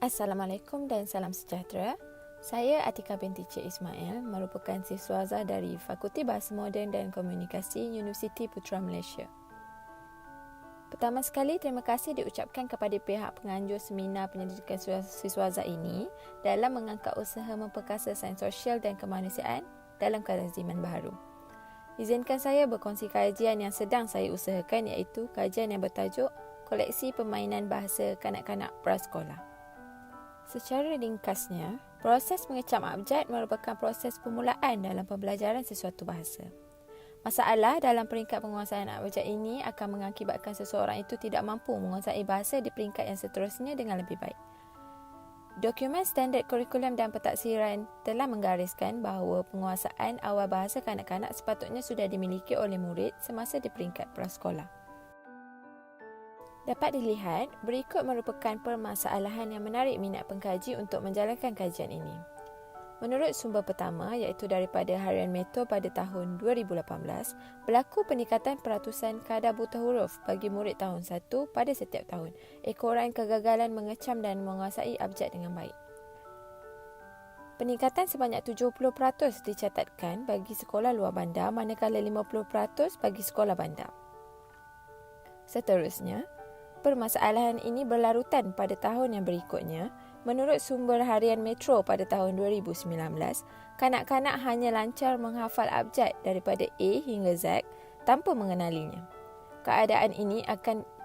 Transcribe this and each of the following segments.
Assalamualaikum dan salam sejahtera. Saya Atika binti Cik Ismail, merupakan siswaza dari Fakulti Bahasa Moden dan Komunikasi Universiti Putra Malaysia. Pertama sekali, terima kasih diucapkan kepada pihak penganjur seminar pendidikan siswaza ini dalam mengangkat usaha memperkasa sains sosial dan kemanusiaan dalam keadaan zaman baru. Izinkan saya berkongsi kajian yang sedang saya usahakan, iaitu kajian yang bertajuk Koleksi Permainan Bahasa Kanak-kanak Prasekolah. Secara ringkasnya, proses mengecam abjad merupakan proses permulaan dalam pembelajaran sesuatu bahasa. Masalah dalam peringkat penguasaan abjad ini akan mengakibatkan seseorang itu tidak mampu menguasai bahasa di peringkat yang seterusnya dengan lebih baik. Dokumen standard kurikulum dan pentaksiran telah menggariskan bahawa penguasaan awal bahasa kanak-kanak sepatutnya sudah dimiliki oleh murid semasa di peringkat prasekolah. Dapat dilihat, berikut merupakan permasalahan yang menarik minat pengkaji untuk menjalankan kajian ini. Menurut sumber pertama, iaitu daripada Harian Metro pada tahun 2018, berlaku peningkatan peratusan kadar buta huruf bagi murid tahun 1 pada setiap tahun, ekoran kegagalan mengecam dan menguasai abjad dengan baik. Peningkatan sebanyak 70% dicatatkan bagi sekolah luar bandar, manakala 50% bagi sekolah bandar. Seterusnya, permasalahan ini berlarutan pada tahun yang berikutnya. Menurut sumber Harian Metro pada tahun 2019, kanak-kanak hanya lancar menghafal abjad daripada A hingga Z tanpa mengenalinya. Keadaan ini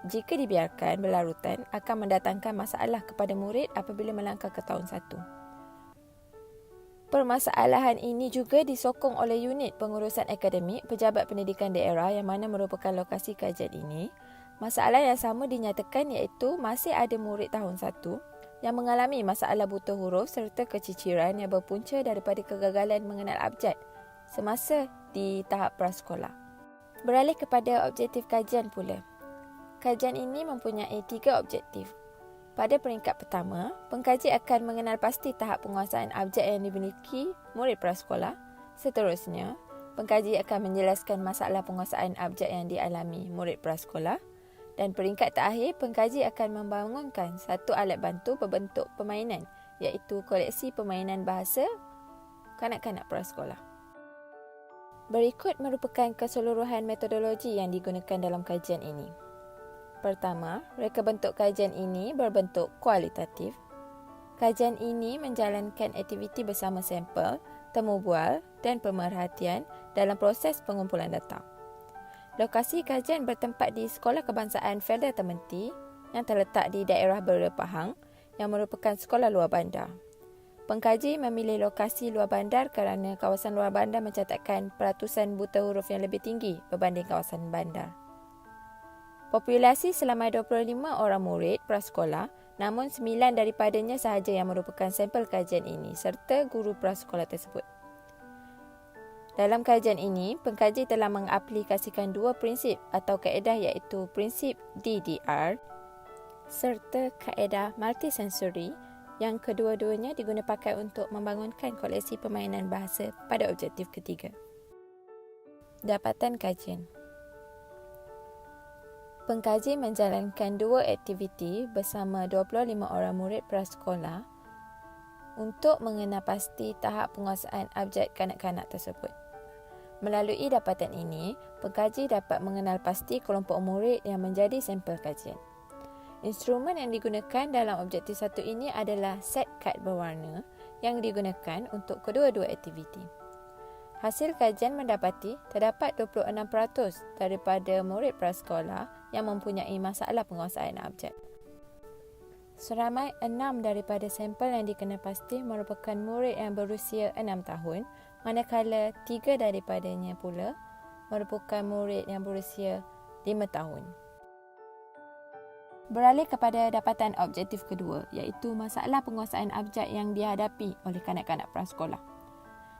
jika dibiarkan berlarutan, akan mendatangkan masalah kepada murid apabila melangkah ke tahun 1. Permasalahan ini juga disokong oleh unit pengurusan akademik Pejabat Pendidikan Daerah yang mana merupakan lokasi kajian ini. Masalah yang sama dinyatakan, iaitu masih ada murid tahun 1 yang mengalami masalah buta huruf serta keciciran yang berpunca daripada kegagalan mengenal abjad semasa di tahap prasekolah. Beralih kepada objektif kajian pula. Kajian ini mempunyai 3 objektif. Pada peringkat pertama, pengkaji akan mengenal pasti tahap penguasaan abjad yang dimiliki murid prasekolah. Seterusnya, pengkaji akan menjelaskan masalah penguasaan abjad yang dialami murid prasekolah. Dan peringkat terakhir, pengkaji akan membangunkan satu alat bantu berbentuk permainan, iaitu koleksi permainan bahasa kanak-kanak prasekolah. Berikut merupakan keseluruhan metodologi yang digunakan dalam kajian ini. Pertama, reka bentuk kajian ini berbentuk kualitatif. Kajian ini menjalankan aktiviti bersama sampel, temu bual dan pemerhatian dalam proses pengumpulan data. Lokasi kajian bertempat di Sekolah Kebangsaan Felda Tementi yang terletak di daerah Bera Pahang yang merupakan sekolah luar bandar. Pengkaji memilih lokasi luar bandar kerana kawasan luar bandar mencatatkan peratusan buta huruf yang lebih tinggi berbanding kawasan bandar. Populasi selama 25 orang murid prasekolah, namun 9 daripadanya sahaja yang merupakan sampel kajian ini serta guru prasekolah tersebut. Dalam kajian ini, pengkaji telah mengaplikasikan 2 prinsip atau kaedah, iaitu prinsip DDR serta kaedah multisensori yang kedua-duanya digunakan untuk membangunkan koleksi permainan bahasa pada objektif ketiga. Dapatan kajian. Pengkaji menjalankan 2 aktiviti bersama 25 orang murid prasekolah untuk mengenal pasti tahap penguasaan abjad kanak-kanak tersebut. Melalui dapatan ini, pengkaji dapat mengenal pasti kelompok murid yang menjadi sampel kajian. Instrumen yang digunakan dalam objektif 1 ini adalah set kad berwarna yang digunakan untuk kedua-dua aktiviti. Hasil kajian mendapati terdapat 26% daripada murid prasekolah yang mempunyai masalah penguasaan abjad. Seramai 6 daripada sampel yang dikenal pasti merupakan murid yang berusia 6 tahun, manakala 3 daripadanya pula merupakan murid yang berusia 5 tahun. Beralih kepada dapatan objektif kedua, iaitu masalah penguasaan abjad yang dihadapi oleh kanak-kanak prasekolah.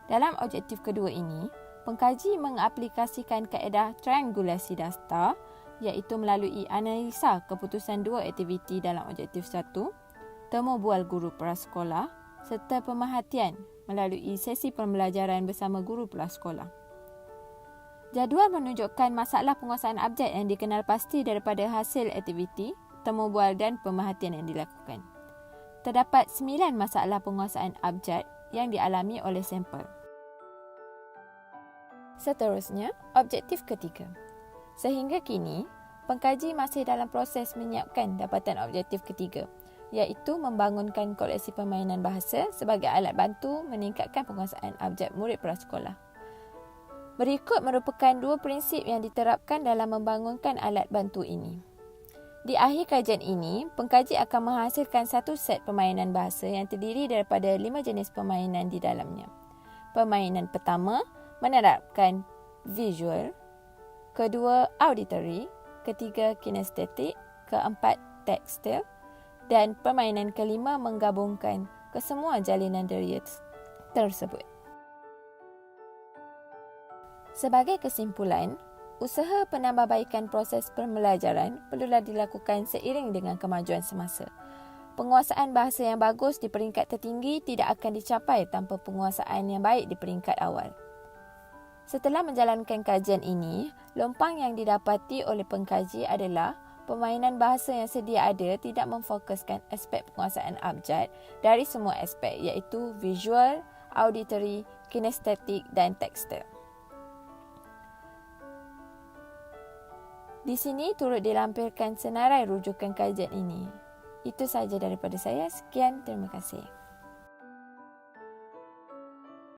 Dalam objektif kedua ini, pengkaji mengaplikasikan kaedah triangulasi data, iaitu melalui analisa keputusan 2 aktiviti dalam objektif 1, temu bual guru prasekolah serta pemerhatian melalui sesi pembelajaran bersama guru prasekolah. Jadual menunjukkan masalah penguasaan abjad yang dikenal pasti daripada hasil aktiviti, temu bual dan pemerhatian yang dilakukan. Terdapat 9 masalah penguasaan abjad yang dialami oleh sampel. Seterusnya, objektif ketiga. Sehingga kini, pengkaji masih dalam proses menyiapkan dapatan objektif ketiga, iaitu membangunkan koleksi permainan bahasa sebagai alat bantu meningkatkan penguasaan abjad murid prasekolah. Berikut merupakan 2 prinsip yang diterapkan dalam membangunkan alat bantu ini. Di akhir kajian ini, pengkaji akan menghasilkan satu set permainan bahasa yang terdiri daripada 5 jenis permainan di dalamnya. Permainan pertama menerapkan visual, kedua auditory, ketiga kinestetik, keempat tekstil, dan permainan kelima menggabungkan kesemua jalinan deria tersebut. Sebagai kesimpulan, usaha penambahbaikan proses pembelajaran perlulah dilakukan seiring dengan kemajuan semasa. Penguasaan bahasa yang bagus di peringkat tertinggi tidak akan dicapai tanpa penguasaan yang baik di peringkat awal. Setelah menjalankan kajian ini, lompang yang didapati oleh pengkaji adalah permainan bahasa yang sedia ada tidak memfokuskan aspek penguasaan abjad dari semua aspek iaitu visual, auditory, kinestetik dan tekstil. Di sini turut dilampirkan senarai rujukan kajian ini. Itu sahaja daripada saya. Sekian, terima kasih.